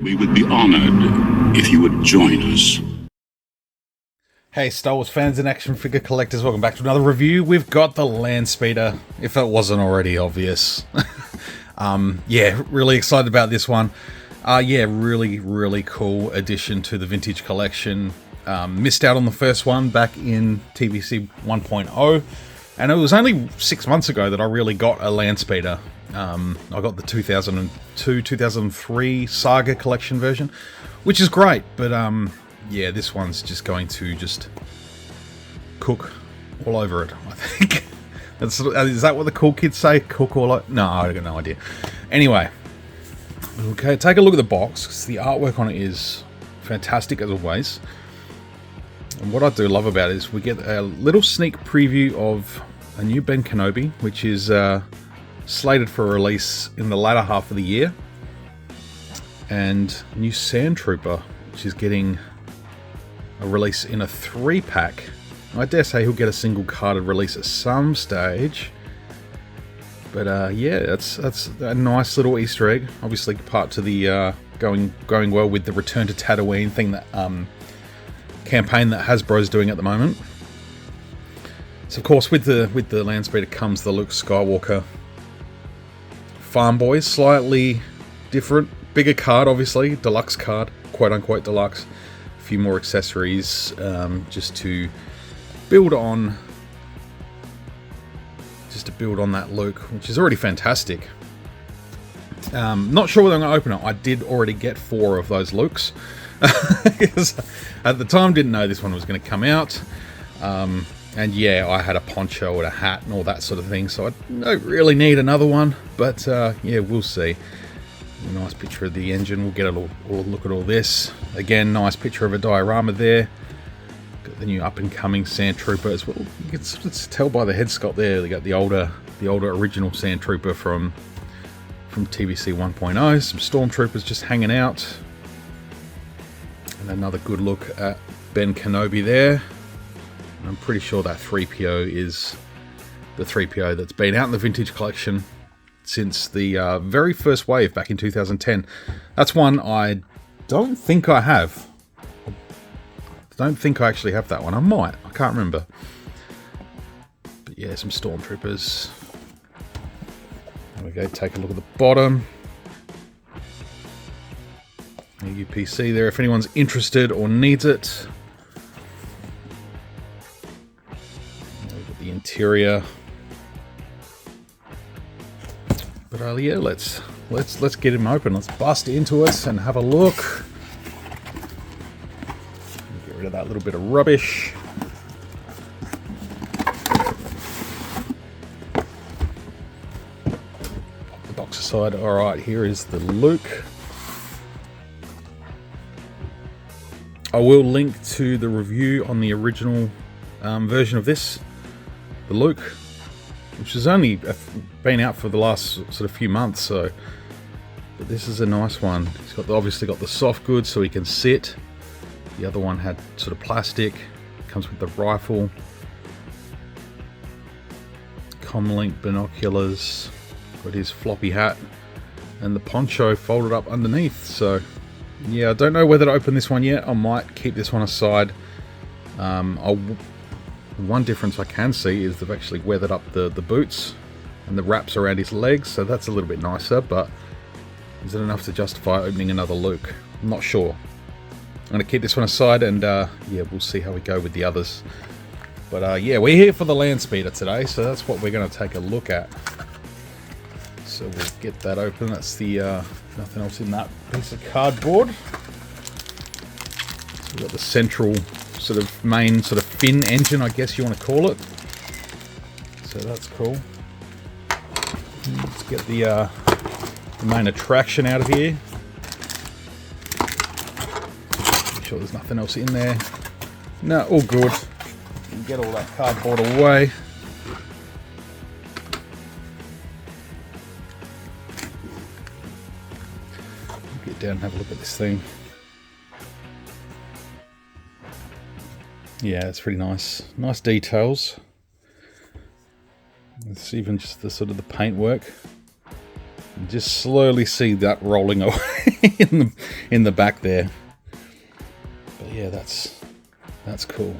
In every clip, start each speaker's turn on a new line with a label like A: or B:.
A: We would be honored if you would join us.
B: Hey Star Wars fans and action figure collectors, welcome back to another review. We've got the Landspeeder, if it wasn't already obvious. Yeah, really excited about this one. Yeah, really cool addition to the vintage collection. Missed out on the first one back in TVC 1.0, and it was only 6 months ago that I really got a Landspeeder. I got the 2002-2003 Saga collection version, which is great, but yeah, this one's just going to cook all over it, I think. Is that what the cool kids say? Cook all over? No, I got no idea. Anyway, okay, take a look at the box, because the artwork on it is fantastic as always. And what I do love about it is we get a little sneak preview of a new Ben Kenobi, which is slated for release in the latter half of the year, and new Sand Trooper, which is getting a release in a 3-pack. I dare say he'll get a single carded release at some stage, but yeah, that's a nice little Easter egg. Obviously, part to the going well with the Return to Tatooine thing, that campaign that Hasbro's doing at the moment. So, of course, with the Landspeeder comes the Luke Skywalker Farmboy, slightly different, bigger card, obviously, deluxe card, quote unquote deluxe. A few more accessories, just to build on that Luke, which is already fantastic. Not sure whether I'm going to open it. I did already get 4 of those Lukes, because at the time didn't know this one was going to come out. And yeah, I had a poncho and a hat and all that sort of thing, so I don't really need another one, but yeah, we'll see. A nice picture of the engine. We'll get a look at all this. Again, nice picture of a diorama there. Got the new up-and-coming Sand Trooper as well. You can tell by the head sculpt there, they got the older original Sand Trooper from TVC 1.0. Some Stormtroopers just hanging out. And another good look at Ben Kenobi there. I'm pretty sure that 3PO is the 3PO that's been out in the vintage collection since the very first wave back in 2010. That's one I don't think I have. I don't think I actually have that one. I might. I can't remember. But yeah, some Stormtroopers. There we go. Take a look at the bottom. A UPC there if anyone's interested or needs it. The interior, but yeah, let's get him open. Let's bust into it and have a look. Get rid of that little bit of rubbish. Pop the box aside. All right, here is the Luke. I will link to the review on the original version of this. The Luke, which has only been out for the last sort of few months, so, but this is a nice one. He's got obviously got the soft goods so he can sit. The other one had sort of plastic. Comes with the rifle, comlink binoculars, got his floppy hat, and the poncho folded up underneath. So yeah, I don't know whether to open this one yet. I might keep this one aside. One difference I can see is they've actually weathered up the boots and the wraps around his legs, so that's a little bit nicer, but is it enough to justify opening another Luke? I'm not sure. I'm going to keep this one aside, and yeah, we'll see how we go with the others. But yeah, we're here for the Landspeeder today, so that's what we're going to take a look at. So we'll get that open. That's the nothing else in that piece of cardboard. So we've got the central sort of main sort of fin engine, I guess you want to call it. So that's cool. Let's get the main attraction out of here. Make sure there's nothing else in there. No, all good. Get all that cardboard away. Get down and have a look at this thing. Yeah, it's pretty nice. Nice details. It's even just the sort of the paintwork. And just slowly see that rolling away in the back there. But yeah, that's cool.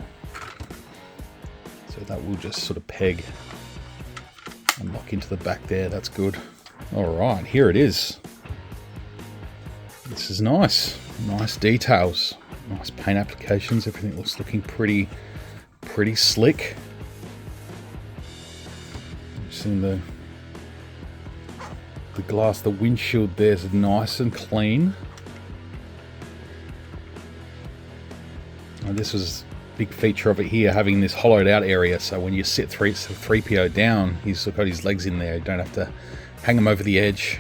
B: So that will just sort of peg and lock into the back there. That's good. All right, here it is. This is nice. Nice details. Nice paint applications. Everything looks looking pretty slick. You've seen the glass, the windshield there's nice and clean. And this was a big feature of it here, having this hollowed out area, so when you sit 3PO down, he's got his legs in there. You don't have to hang him over the edge.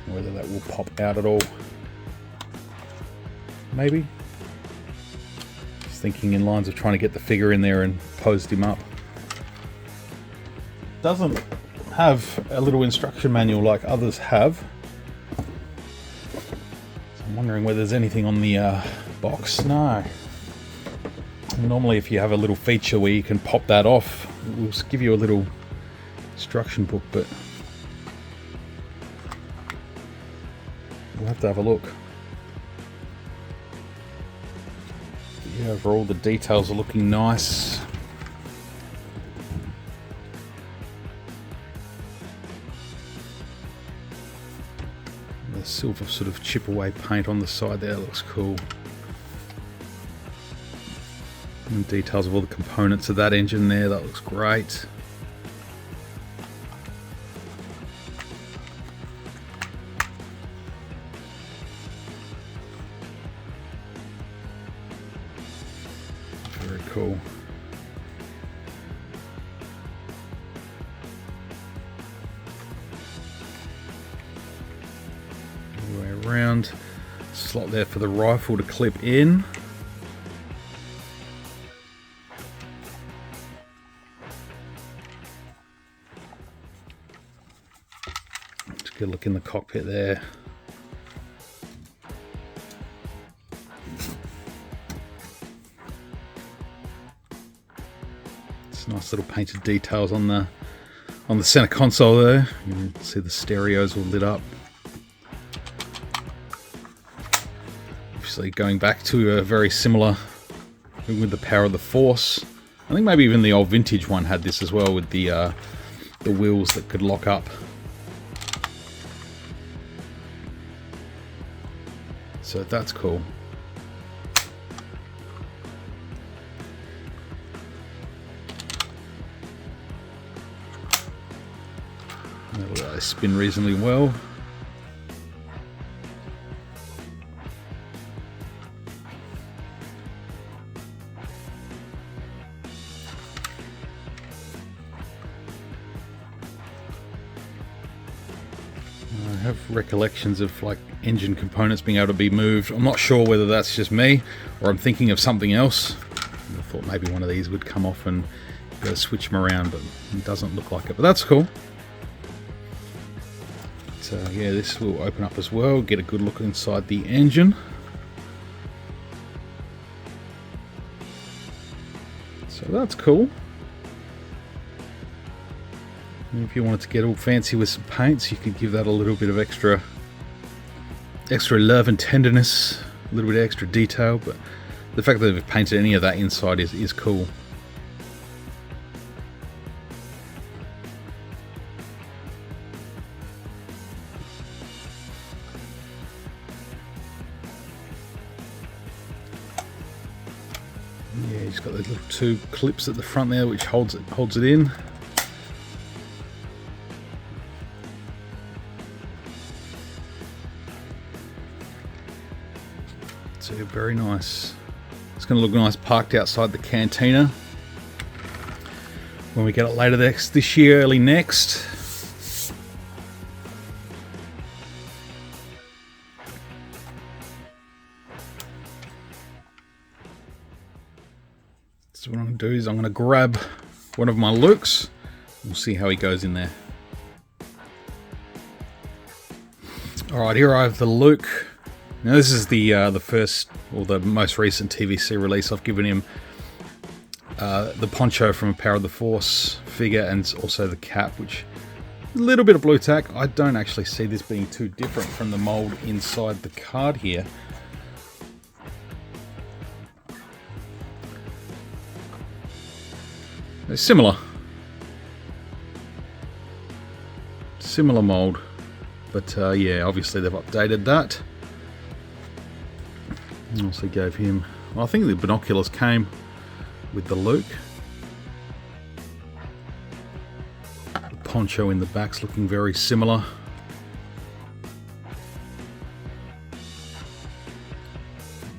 B: Whether that will pop out at all. Maybe. Just thinking in lines of trying to get the figure in there and posed him up. Doesn't have a little instruction manual like others have. So I'm wondering whether there's anything on the box. No. Normally if you have a little feature where you can pop that off, it will give you a little instruction book, but we'll have to have a look. But yeah, overall the details are looking nice. The silver sort of chip away paint on the side there looks cool. And details of all the components of that engine there, that looks great. Very cool. All the way around. Slot there for the rifle to clip in. Just get a look in the cockpit there. Nice little painted details on the center console there. You can see the stereos all lit up. Obviously going back to a very similar with the power of the Force. I think maybe even the old vintage one had this as well, with the wheels that could lock up. So that's cool. They spin reasonably well. I have recollections of like engine components being able to be moved. I'm not sure whether that's just me or I'm thinking of something else. I thought maybe one of these would come off and go switch them around, but it doesn't look like it. But that's cool. So yeah, this will open up as well, get a good look inside the engine. So that's cool. And if you wanted to get all fancy with some paints, you could give that a little bit of extra love and tenderness, a little bit of extra detail, but the fact that they've painted any of that inside is cool. Yeah, he's got those little two clips at the front there, which holds it in. So very nice. It's going to look nice parked outside the cantina when we get it later this year, early next. So what I'm going to do is I'm going to grab one of my Lukes. We'll see how he goes in there. Alright, here I have the Luke. Now this is the first, or the most recent TVC release. I've given him the poncho from a Power of the Force figure, and also the cap, which a little bit of blue tack. I don't actually see this being too different from the mold inside the card here. They're similar mold, but yeah, obviously they've updated that. Also gave him, well, I think the binoculars came with the Luke. The poncho in the back's looking very similar.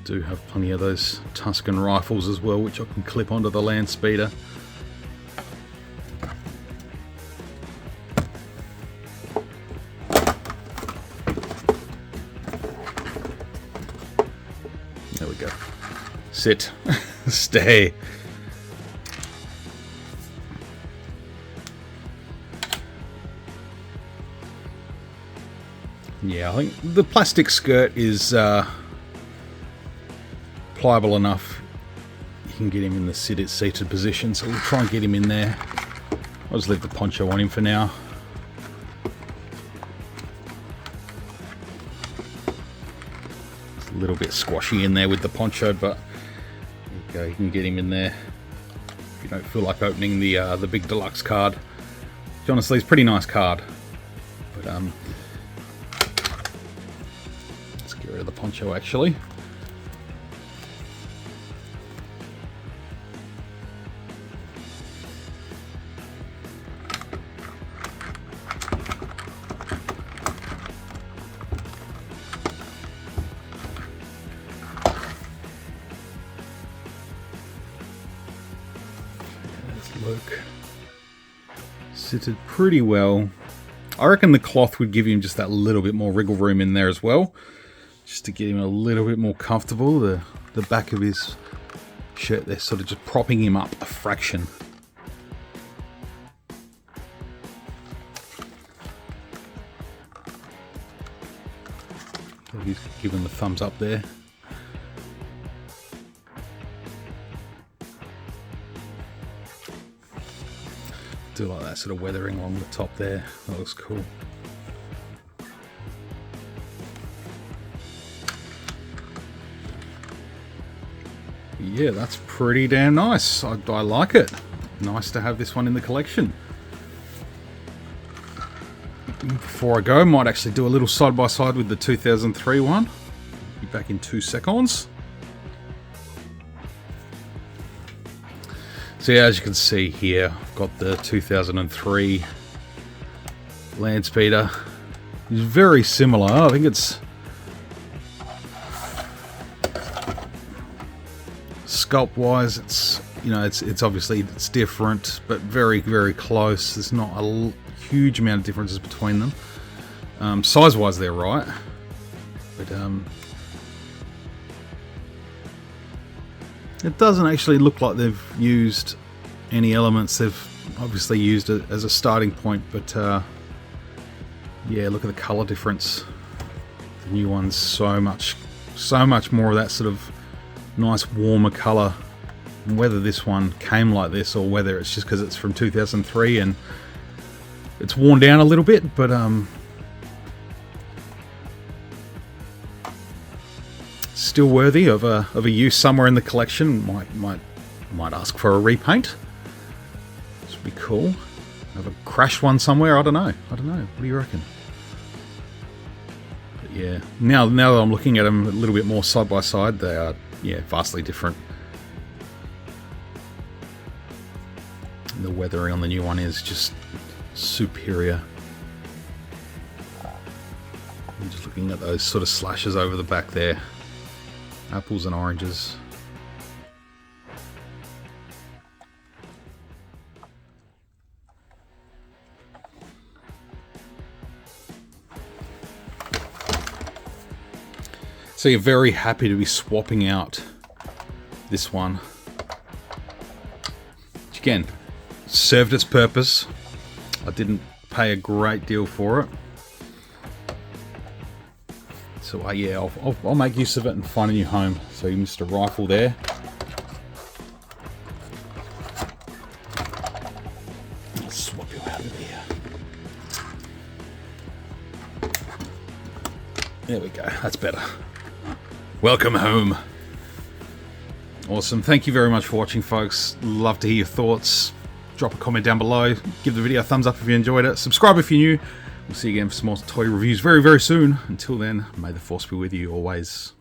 B: Do have plenty of those Tusken rifles as well, which I can clip onto the Landspeeder. There we go. Sit. Stay. Yeah, I think the plastic skirt is pliable enough. You can get him in the seated position, so we'll try and get him in there. I'll just leave the poncho on him for now. It's a little bit squashy in there with the poncho, but there you go, you can get him in there if you don't feel like opening the big deluxe card. Which honestly is a pretty nice card, but let's get rid of the poncho actually. Luke sitted pretty well. I reckon the cloth would give him just that little bit more wriggle room in there as well, just to get him a little bit more comfortable. The back of his shirt, they're sort of just propping him up a fraction. So he's given the thumbs up there. Do like that sort of weathering along the top there. That looks cool. Yeah, that's pretty damn nice. I like it. Nice to have this one in the collection. Before I go, I might actually do a little side by side with the 2003 one. Be back in 2 seconds. So yeah, as you can see here, I've got the 2003 Landspeeder. It's very similar. I think it's sculpt-wise, it's, you know, it's obviously it's different, but very, very close. There's not a huge amount of differences between them. Size-wise, they're right, but it doesn't actually look like they've used any elements. They've obviously used it as a starting point, but yeah, look at the color difference. The new one's so much more of that sort of nice warmer color. And whether this one came like this or whether it's just because it's from 2003 and it's worn down a little bit, but still worthy of a use somewhere in the collection. Might ask for a repaint. This would be cool. Have a crashed one somewhere. I don't know. What do you reckon? But yeah, now that I'm looking at them a little bit more side by side, they are, yeah, vastly different. The weathering on the new one is just superior. I'm just looking at those sort of slashes over the back there. Apples and oranges. So you're very happy to be swapping out this one. Which again, served its purpose. I didn't pay a great deal for it. So yeah, I'll make use of it and find a new home. So you missed a rifle there. swap you out of here. There we go. That's better. Welcome home. Awesome. Thank you very much for watching, folks. Love to hear your thoughts. Drop a comment down below. Give the video a thumbs up if you enjoyed it. Subscribe if you're new. We'll see you again for some more toy reviews very, very soon. Until then, may the Force be with you always.